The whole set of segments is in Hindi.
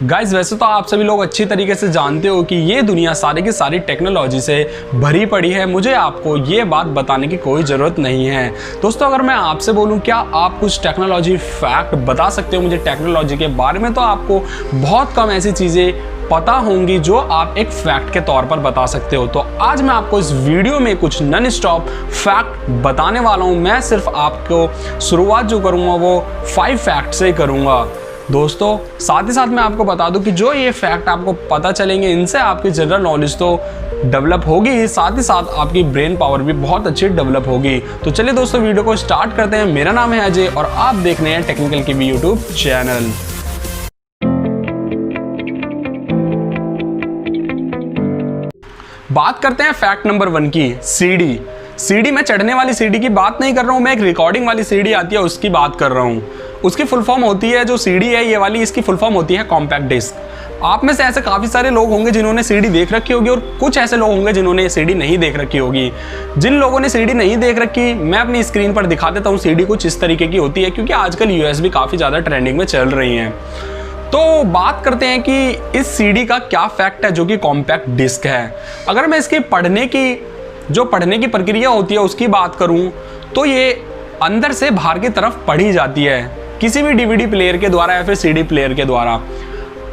गाइज वैसे तो आप सभी लोग अच्छी तरीके से जानते हो कि ये दुनिया सारी की सारी टेक्नोलॉजी से भरी पड़ी है। मुझे आपको ये बात बताने की कोई ज़रूरत नहीं है। दोस्तों अगर मैं आपसे बोलूँ क्या आप कुछ टेक्नोलॉजी फैक्ट बता सकते हो मुझे टेक्नोलॉजी के बारे में, तो आपको बहुत कम ऐसी चीज़ें पता होंगी जो आप एक फैक्ट के तौर पर बता सकते हो। तो आज मैं आपको इस वीडियो में कुछ नॉन स्टॉप फैक्ट बताने वाला हूँ। मैं सिर्फ आपको शुरुआत जो करूँगा वो 5 फैक्ट से करूँगा। दोस्तों साथ ही साथ मैं आपको बता दूं कि जो ये फैक्ट आपको पता चलेंगे इनसे आपकी जनरल नॉलेज तो डेवलप होगी ही, साथ ही साथ आपकी ब्रेन पावर भी बहुत अच्छी डेवलप होगी। तो चलिए दोस्तों वीडियो को स्टार्ट करते हैं। मेरा नाम है अजय और आप देख रहे हैं टेक्निकल की भी यूट्यूब चैनल। बात करते हैं फैक्ट नंबर 1 की, सीडी में चढ़ने वाली सीडी की बात नहीं कर रहा हूं मैं, एक रिकॉर्डिंग वाली सीडी आती है उसकी बात कर रहा हूं। उसकी फुल फॉर्म होती है, जो सीडी है ये वाली, इसकी फुल फॉर्म होती है कॉम्पैक्ट डिस्क। आप में से ऐसे काफी सारे लोग होंगे जिन्होंने सीडी देख रखी होगी और कुछ ऐसे लोग होंगे जिन्होंने सीडी नहीं देख रखी होगी। जिन लोगों ने सीडी नहीं देख रखी मैं अपनी स्क्रीन पर दिखा देता हूँ। सीडी कुछ इस तरीके की होती है क्योंकि आजकल यूएसबी काफी ज्यादा ट्रेंडिंग में चल रही है। तो बात करते हैं कि इस सीडी का क्या फैक्ट है जो कि कॉम्पैक्ट डिस्क है। अगर मैं इसकी पढ़ने की प्रक्रिया होती है उसकी बात करूं तो ये अंदर से बाहर की तरफ पढ़ी जाती है किसी भी डीवीडी प्लेयर के द्वारा या फिर सीडी प्लेयर के द्वारा।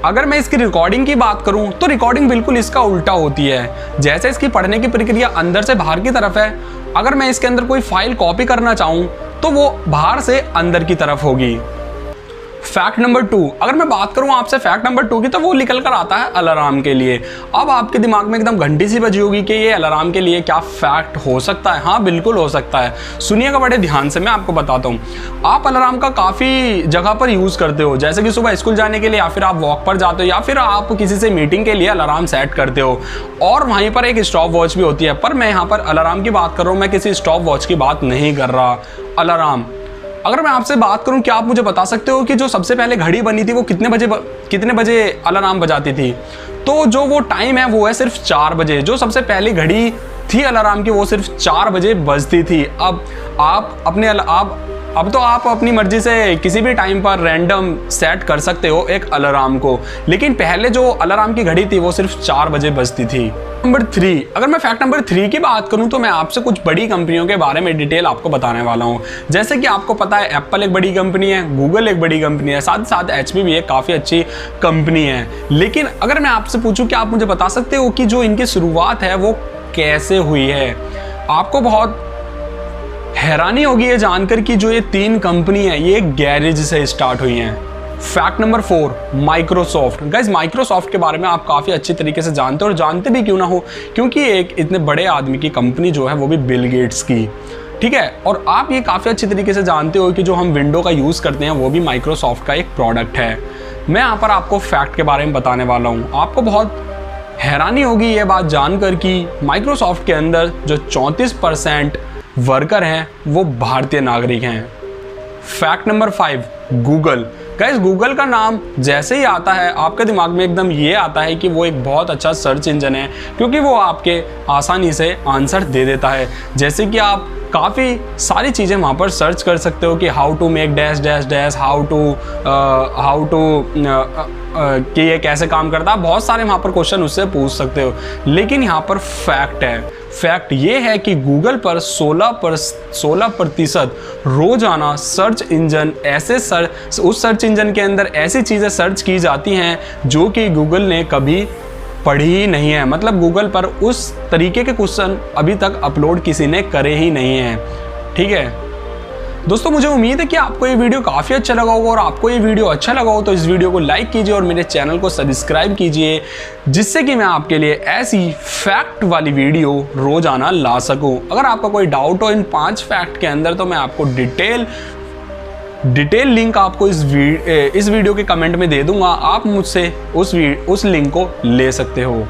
अगर मैं इसकी रिकॉर्डिंग की बात करूं तो रिकॉर्डिंग बिल्कुल इसका उल्टा होती है। जैसे इसकी पढ़ने की प्रक्रिया अंदर से बाहर की तरफ है, अगर मैं इसके अंदर कोई फाइल कॉपी करना चाहूं तो वो बाहर से अंदर की तरफ होगी। फैक्ट नंबर 2, अगर मैं बात करूं आपसे फैक्ट नंबर 2 की तो वो निकल कर आता है अलार्म के लिए। अब आपके दिमाग में एकदम घंटी सी बजी होगी कि ये अलार्म के लिए क्या फैक्ट हो सकता है। हाँ बिल्कुल हो सकता है, सुनिएगा बड़े ध्यान से, मैं आपको बताता हूँ। आप अलार्म का काफ़ी जगह पर यूज़ करते हो, जैसे कि सुबह स्कूल जाने के लिए या फिर आप वॉक पर जाते हो या फिर आप किसी से मीटिंग के लिए अलार्म सेट करते हो और वहीं पर एक स्टॉप वॉच भी होती है। पर मैं यहाँ पर अलार्म की बात कर रहा हूँ, मैं किसी स्टॉप वॉच की बात नहीं कर रहा। अलार्म, अगर मैं आपसे बात करूं क्या आप मुझे बता सकते हो कि जो सबसे पहले घड़ी बनी थी वो कितने बजे अलार्म बजाती थी? तो जो वो टाइम है वो है सिर्फ 4 बजे। जो सबसे पहली घड़ी थी अलार्म की वो सिर्फ 4 बजे बजती थी। अब तो आप अपनी मर्जी से किसी भी टाइम पर रैंडम सेट कर सकते हो एक अलार्म को, लेकिन पहले जो अलार्म की घड़ी थी वो सिर्फ 4 बजे बजती थी। नंबर 3, अगर मैं फैक्ट नंबर 3 की बात करूं तो मैं आपसे कुछ बड़ी कंपनियों के बारे में डिटेल आपको बताने वाला हूं। जैसे कि आपको पता है एप्पल एक बड़ी कंपनी है, गूगल एक बड़ी कंपनी है, साथ ही साथ HP भी एक काफ़ी अच्छी कंपनी है। लेकिन अगर मैं आपसे पूछूं कि आप मुझे बता सकते हो कि जो इनकी शुरुआत है वो कैसे हुई है? आपको बहुत हैरानी होगी ये जानकर कि जो ये 3 कंपनी है ये एक गैरेज से स्टार्ट हुई हैं। Fact number 4, Microsoft. Guys Microsoft के बारे में आप काफ़ी अच्छी तरीके से जानते हो और जानते भी क्यों ना हो, क्योंकि एक इतने बड़े आदमी की कंपनी जो है वो भी बिल गेट्स की, ठीक है। और आप ये काफ़ी अच्छी तरीके से जानते हो कि जो हम विंडो का यूज़ करते हैं वो भी माइक्रोसॉफ्ट का एक प्रोडक्ट है। मैं यहाँ पर आपको फैक्ट के बारे में बताने वाला हूँ। आपको बहुत हैरानी होगी ये बात जानकर कि माइक्रोसॉफ्ट के अंदर जो 34% वर्कर हैं वो भारतीय नागरिक हैं। Fact number 5, Google. Guys Google का नाम जैसे ही आता है आपके दिमाग में एकदम ये आता है कि वो एक बहुत अच्छा सर्च इंजन है, क्योंकि वो आपके आसानी से आंसर दे देता है। जैसे कि आप काफ़ी सारी चीज़ें वहाँ पर सर्च कर सकते हो कि how to make dash dash dash, how to कि ये कैसे काम करता है। बहुत सारे वहाँ पर क्वेश्चन उससे पूछ सकते हो। लेकिन यहाँ पर फैक्ट है, फैक्ट ये है कि गूगल पर 16% रोजाना सर्च इंजन उस सर्च इंजन के अंदर ऐसी चीज़ें सर्च की जाती हैं जो कि गूगल ने कभी पढ़ी ही नहीं है। मतलब गूगल पर उस तरीके के क्वेश्चन अभी तक अपलोड किसी ने करे ही नहीं हैं, ठीक है। दोस्तों मुझे उम्मीद है कि आपको ये वीडियो काफ़ी अच्छा लगा होगा, और आपको ये वीडियो अच्छा लगा हो तो इस वीडियो को लाइक कीजिए और मेरे चैनल को सब्सक्राइब कीजिए, जिससे कि मैं आपके लिए ऐसी फैक्ट वाली वीडियो रोजाना ला सकूं। अगर आपका कोई डाउट हो इन 5 फैक्ट के अंदर तो मैं आपको डिटेल लिंक आपको इस वीडियो के कमेंट में दे दूंगा। आप मुझसे उस लिंक को ले सकते हो।